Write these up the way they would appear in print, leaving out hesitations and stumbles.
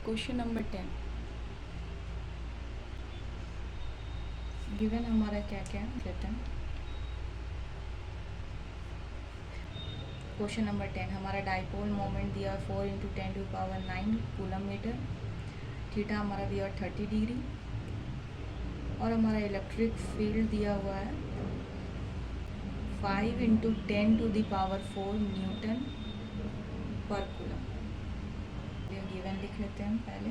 Question number 10 given हमारा क्या क्या कहते हैं। क्वेश्चन नंबर 10 हमारा डाइपोल मोमेंट दिया 4 × 10⁹ कूलम मीटर। थीटा हमारा दिया 30 डिग्री और हमारा इलेक्ट्रिक फील्ड दिया हुआ है 5 × 10⁴ न्यूटन पर कूलम। गिवन लिख लेते हैं पहले।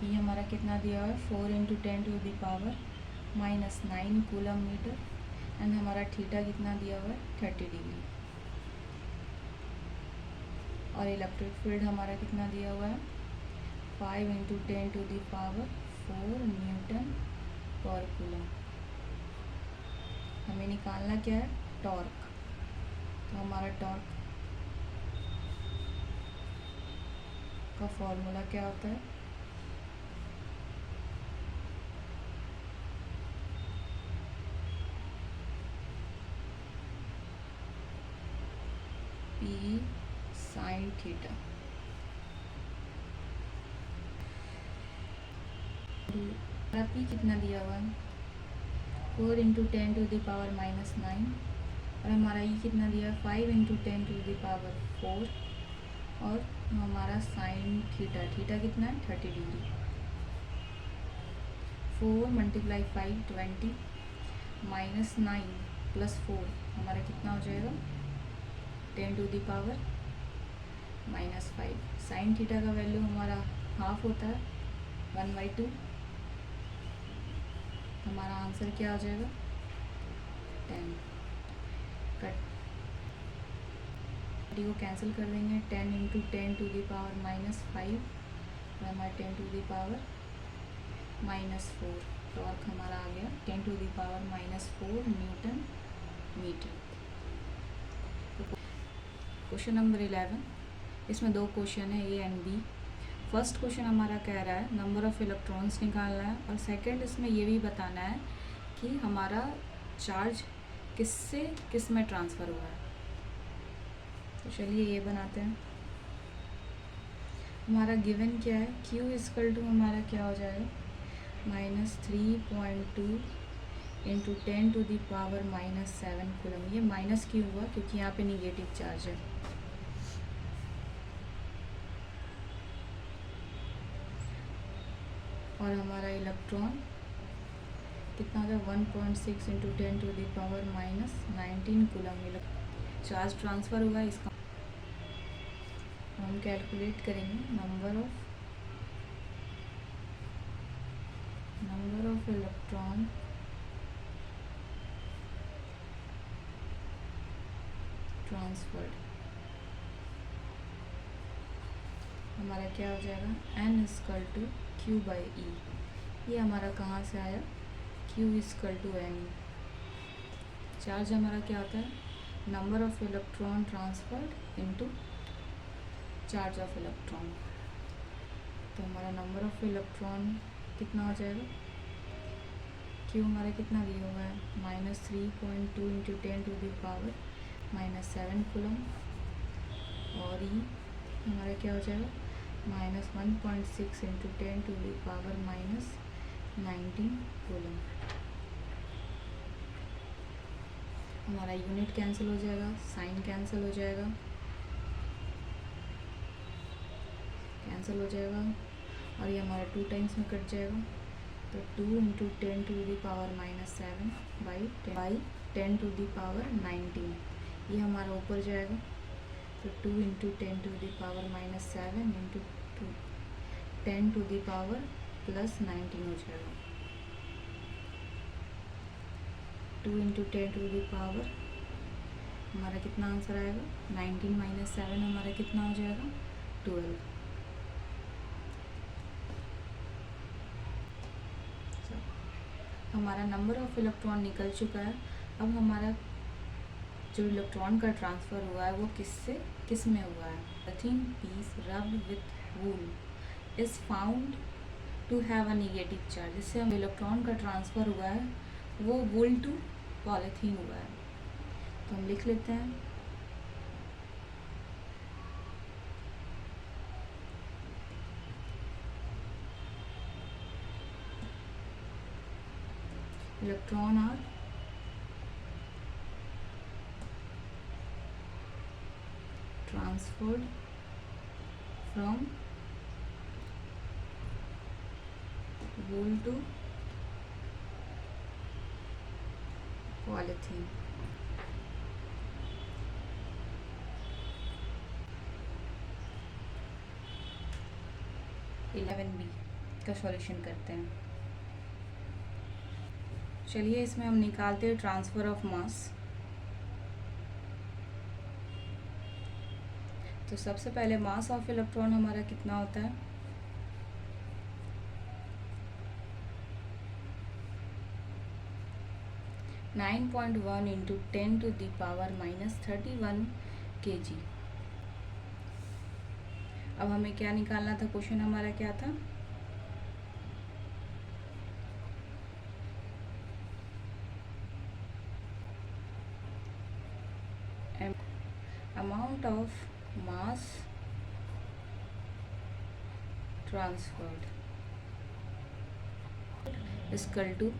ये हमारा कितना दिया हुआ है 4 × 10⁻⁹ कूलम मीटर एंड हमारा थीटा कितना दिया हुआ है 30 डिग्री और इलेक्ट्रिक फील्ड हमारा कितना दिया हुआ है 5 × 10⁴ न्यूटन पर कूलम। हमें निकालना क्या है टॉर्क। तो हमारा टॉर्क का फॉर्मूला क्या होता है P sin थीटा। P कितना दिया हुआ है 4 × 10⁻⁹ और हमारा E कितना दिया है 5 × 10⁴ और हमारा साइन थीटा कितना है 30 डिग्री। 4 × 5 20 -9 + 4 हमारा कितना हो जाएगा 10⁻⁻5। साइन थीटा का वैल्यू हमारा हाफ होता है 1/2। हमारा आंसर क्या हो जाएगा 10। कट को कैंसिल कर देंगे 10 × 10⁻⁻5 और हमारा 10⁻⁻4 टॉर्क हमारा आ गया 10⁻⁻4 न्यूटन मीटर। क्वेश्चन नंबर 11 इसमें दो क्वेश्चन है A and B. First question हमारा कह रहा है नंबर ऑफ़ इलेक्ट्रॉन्स निकालना है और सेकंड इसमें ये भी बताना है कि हमारा चार्ज किससे किस में ट्रांसफ़र हुआ है। तो चलिए ये बनाते हैं। हमारा गिवन क्या है Q = हमारा क्या हो जाएगा -3.2 × 10⁻⁻7 कूलम। ये माइनस क्यों हुआ क्योंकि यहाँ पे निगेटिव चार्ज है। और हमारा इलेक्ट्रॉन कितना था 1.6 × 10⁻⁻19 कूलम चार्ज ट्रांसफ़र हुआ है। इसका हम कैलकुलेट करेंगे नंबर ऑफ इलेक्ट्रॉन ट्रांसफर्ड। हमारा क्या हो जाएगा N = Q/E। ये हमारा कहाँ से आया Q = N। चार्ज हमारा क्या होता है number of electron transferred into charge of electron. तो हमारा नंबर ऑफ इलेक्ट्रॉन कितना हो जाएगा Q हमारा कितना दिया हुआ है -3.2 × 10⁻⁻7 कूलम और E हमारा क्या हो जाएगा -1.6 × 10⁻⁻19 कूलम। हमारा यूनिट कैंसिल हो जाएगा, साइन कैंसिल हो जाएगा और ये हमारा 2 टाइम्स में कट जाएगा। तो 2 × 10⁻⁻7 बाई 10⁻19 ये हमारा ऊपर जाएगा। तो 2 × 10⁻⁻7 × 10⁻+19 हो जाएगा। 2 × 10⁻, हमारा कितना आंसर आएगा 19 - 7 हमारा कितना हो जाएगा 12। हमारा नंबर ऑफ़ इलेक्ट्रॉन निकल चुका है। अब हमारा जो इलेक्ट्रॉन का ट्रांसफ़र हुआ है वो किससे किस में हुआ है। Polythene piece rubbed with wool is found to have a negative charge. जिससे हम इलेक्ट्रॉन का ट्रांसफ़र हुआ है वो वूल टू पॉलीथीन हुआ है। तो हम लिख लेते हैं electron are transferred from wool to polythene. Eleven B का सॉल्यूशन करते हैं। चलिए इसमें हम निकालते हैं ट्रांसफ़र ऑफ मास। तो सबसे पहले मास ऑफ इलेक्ट्रॉन हमारा कितना होता है, (9.1 इंटू 10⁻⁻31 kg। अब हमें क्या निकालना था, क्वेश्चन हमारा क्या था, amount of mass transferred equal to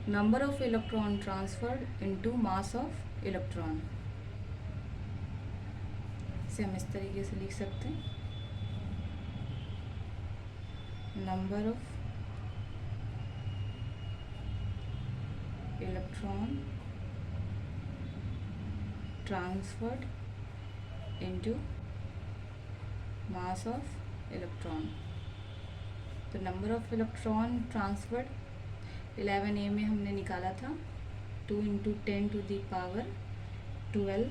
number of electron transferred into mass of electron. इसे हम इस तरीके से लिख सकते हैं, number of electron transferred into mass of electron. तो number of electron transferred 11A में हमने निकाला था 2 इंटू 10⁻12।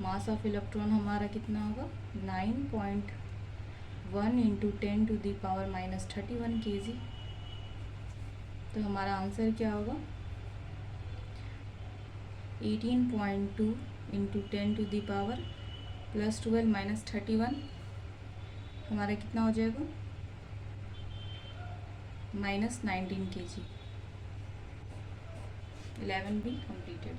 मास ऑफ इलेक्ट्रॉन हमारा कितना होगा, 9.1 इंटू 10⁻⁻31 kg। तो हमारा आंसर क्या होगा, 18.2 इंटू 10⁻+12 - 31 हमारा कितना हो जाएगा, -19 kg। 11B completed.